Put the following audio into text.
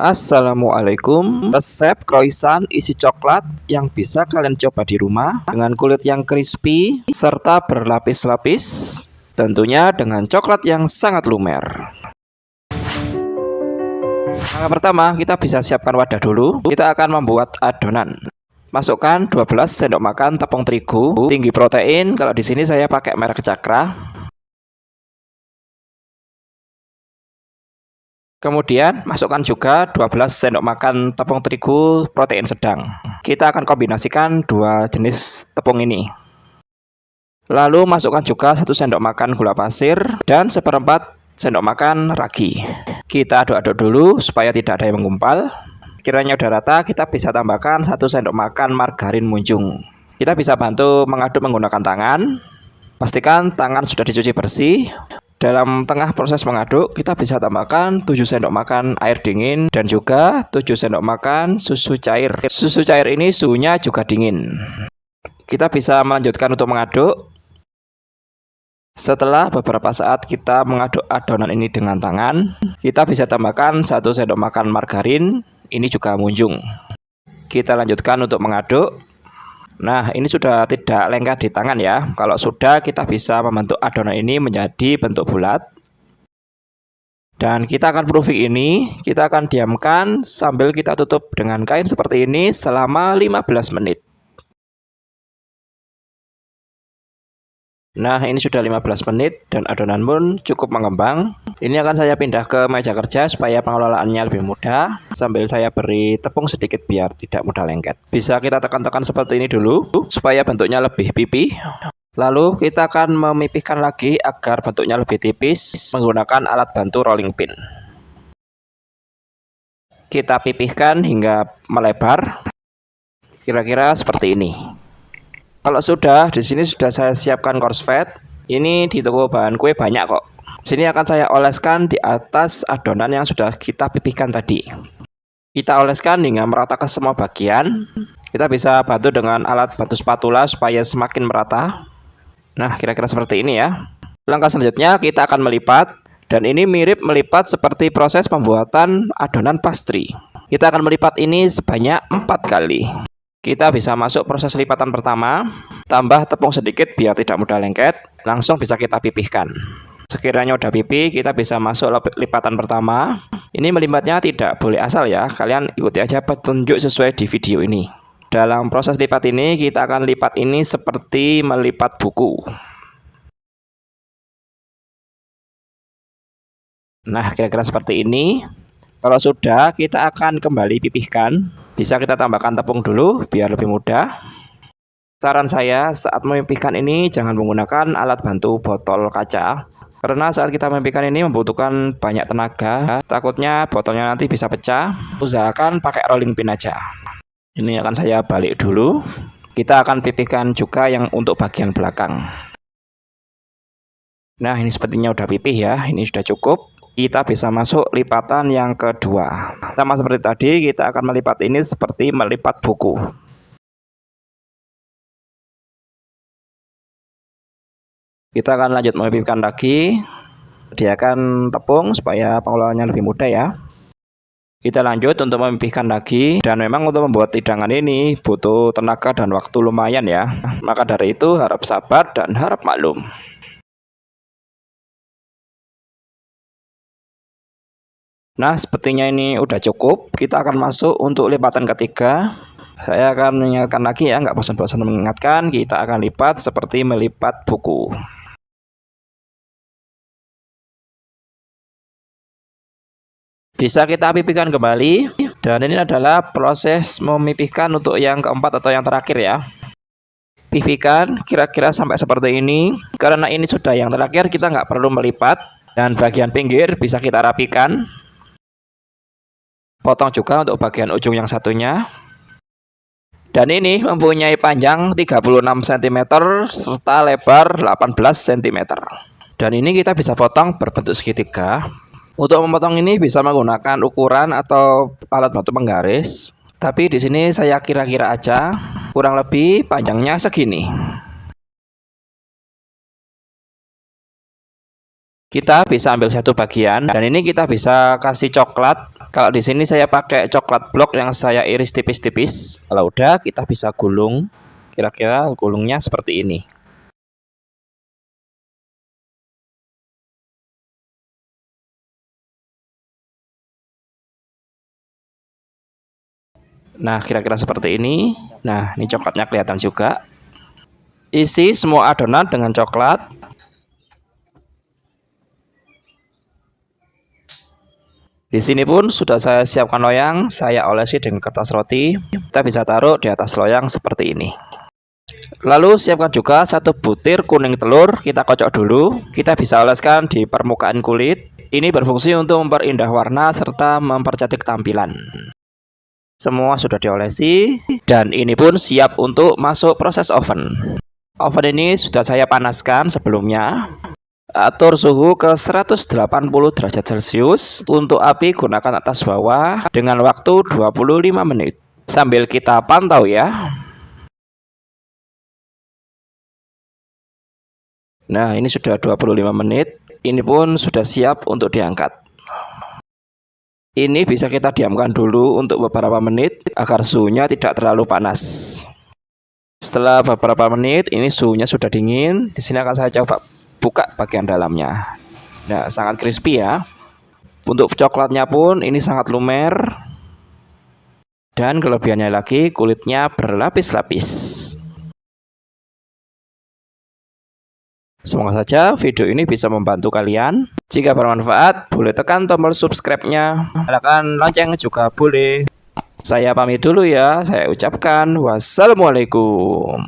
Assalamualaikum. Resep croissant isi coklat yang bisa kalian coba di rumah dengan kulit yang crispy serta berlapis-lapis, tentunya dengan coklat yang sangat lumer. Langkah pertama, kita bisa siapkan wadah dulu. Kita akan membuat adonan. Masukkan 12 sendok makan tepung terigu tinggi protein. Kalau di sini saya pakai merek Cakra. Kemudian masukkan juga 12 sendok makan tepung terigu protein sedang. Kita akan kombinasikan dua jenis tepung ini. Lalu masukkan juga 1 sendok makan gula pasir dan 1/4 sendok makan ragi. Kita aduk-aduk dulu supaya tidak ada yang menggumpal. Kiranya udah rata, kita bisa tambahkan 1 sendok makan margarin munjung. Kita bisa bantu mengaduk menggunakan tangan. Pastikan tangan sudah dicuci bersih. Dalam tengah proses mengaduk, kita bisa tambahkan 7 sendok makan air dingin dan juga 7 sendok makan susu cair. Susu cair ini suhunya juga dingin. Kita bisa melanjutkan untuk mengaduk. Setelah beberapa saat kita mengaduk adonan ini dengan tangan, kita bisa tambahkan 1 sendok makan margarin, ini juga munjung. Kita lanjutkan untuk mengaduk. Nah, ini sudah tidak lengket di tangan ya. Kalau sudah, kita bisa membentuk adonan ini menjadi bentuk bulat. Dan kita akan proofing ini, kita akan diamkan sambil kita tutup dengan kain seperti ini selama 15 menit. Nah, ini sudah 15 menit dan adonan pun cukup mengembang. Ini akan saya pindah ke meja kerja supaya pengelolaannya lebih mudah. Sambil saya beri tepung sedikit biar tidak mudah lengket. Bisa kita tekan-tekan seperti ini dulu supaya bentuknya lebih pipih. Lalu kita akan memipihkan lagi agar bentuknya lebih tipis menggunakan alat bantu rolling pin. Kita pipihkan hingga melebar. Kira-kira seperti ini. Kalau sudah, di sini sudah saya siapkan korslet. Ini di toko bahan kue banyak kok. Sini akan saya oleskan di atas adonan yang sudah kita pipihkan tadi. Kita oleskan hingga merata ke semua bagian. Kita bisa bantu dengan alat bantu spatula supaya semakin merata. Nah, kira-kira seperti ini ya. Langkah selanjutnya kita akan melipat. Dan ini mirip melipat seperti proses pembuatan adonan pastry. Kita akan melipat ini sebanyak 4 kali. Kita bisa masuk proses lipatan pertama, tambah tepung sedikit biar tidak mudah lengket, langsung bisa kita pipihkan. Sekiranya udah pipih, kita bisa masuk lipatan pertama. Ini melipatnya tidak boleh asal ya, kalian ikuti aja petunjuk sesuai di video ini. Dalam proses lipat ini, kita akan lipat ini seperti melipat buku. Nah, kira-kira seperti ini. Kalau sudah, kita akan kembali pipihkan. Bisa kita tambahkan tepung dulu biar lebih mudah. Saran saya saat memipihkan ini jangan menggunakan alat bantu botol kaca. Karena saat kita memipihkan ini membutuhkan banyak tenaga. Takutnya botolnya nanti bisa pecah. Usahakan pakai rolling pin aja. Ini akan saya balik dulu. Kita akan pipihkan juga yang untuk bagian belakang. Nah, ini sepertinya udah pipih ya. Ini sudah cukup. Kita bisa masuk lipatan yang kedua. Sama seperti tadi, kita akan melipat ini seperti melipat buku. Kita akan lanjut memipihkan lagi. Sediakan tepung supaya pengelolaannya lebih mudah ya. Kita lanjut untuk memipihkan lagi. Dan memang untuk membuat hidangan ini butuh tenaga dan waktu lumayan ya. Maka dari itu harap sabar dan harap maklum. Nah, sepertinya ini udah cukup. Kita akan masuk untuk lipatan ketiga. Saya akan mengingatkan lagi ya, nggak bosan-bosan mengingatkan. Kita akan lipat seperti melipat buku. Bisa kita pipihkan kembali. Dan ini adalah proses memipihkan untuk yang keempat atau yang terakhir ya. Pipihkan kira-kira sampai seperti ini. Karena ini sudah yang terakhir, kita nggak perlu melipat. Dan bagian pinggir bisa kita rapikan. Potong juga untuk bagian ujung yang satunya. Dan ini mempunyai panjang 36 cm serta lebar 18 cm. Dan ini kita bisa potong berbentuk segitiga. Untuk memotong ini bisa menggunakan ukuran atau alat bantu penggaris. Tapi di sini saya kira-kira aja, kurang lebih panjangnya segini. Kita bisa ambil satu bagian dan ini kita bisa kasih coklat. Kalau di sini saya pakai coklat blok yang saya iris tipis-tipis. Kalau udah kita bisa gulung. Kira-kira gulungnya seperti ini. Nah, kira-kira seperti ini. Nah, ini coklatnya kelihatan juga. Isi semua adonan dengan coklat. Di sini pun sudah saya siapkan loyang, saya olesi dengan kertas roti. Kita bisa taruh di atas loyang seperti ini. Lalu siapkan juga satu butir kuning telur, kita kocok dulu. Kita bisa oleskan di permukaan kulit. Ini berfungsi untuk memperindah warna serta mempercantik tampilan. Semua sudah diolesi dan ini pun siap untuk masuk proses oven. Oven ini sudah saya panaskan sebelumnya. Atur suhu ke 180 derajat Celcius. Untuk api gunakan atas bawah dengan waktu 25 menit. Sambil kita pantau ya. Nah, ini sudah 25 menit. Ini pun sudah siap untuk diangkat. Ini bisa kita diamkan dulu untuk beberapa menit agar suhunya tidak terlalu panas. Setelah beberapa menit, ini suhunya sudah dingin. Di sini akan saya coba buka bagian dalamnya. Nah, sangat crispy ya. Untuk coklatnya pun ini sangat lumer. Dan kelebihannya lagi kulitnya berlapis-lapis. Semoga saja video ini bisa membantu kalian. Jika bermanfaat, boleh tekan tombol subscribe-nya. Nyalakan lonceng juga boleh. Saya pamit dulu ya. Saya ucapkan wassalamualaikum.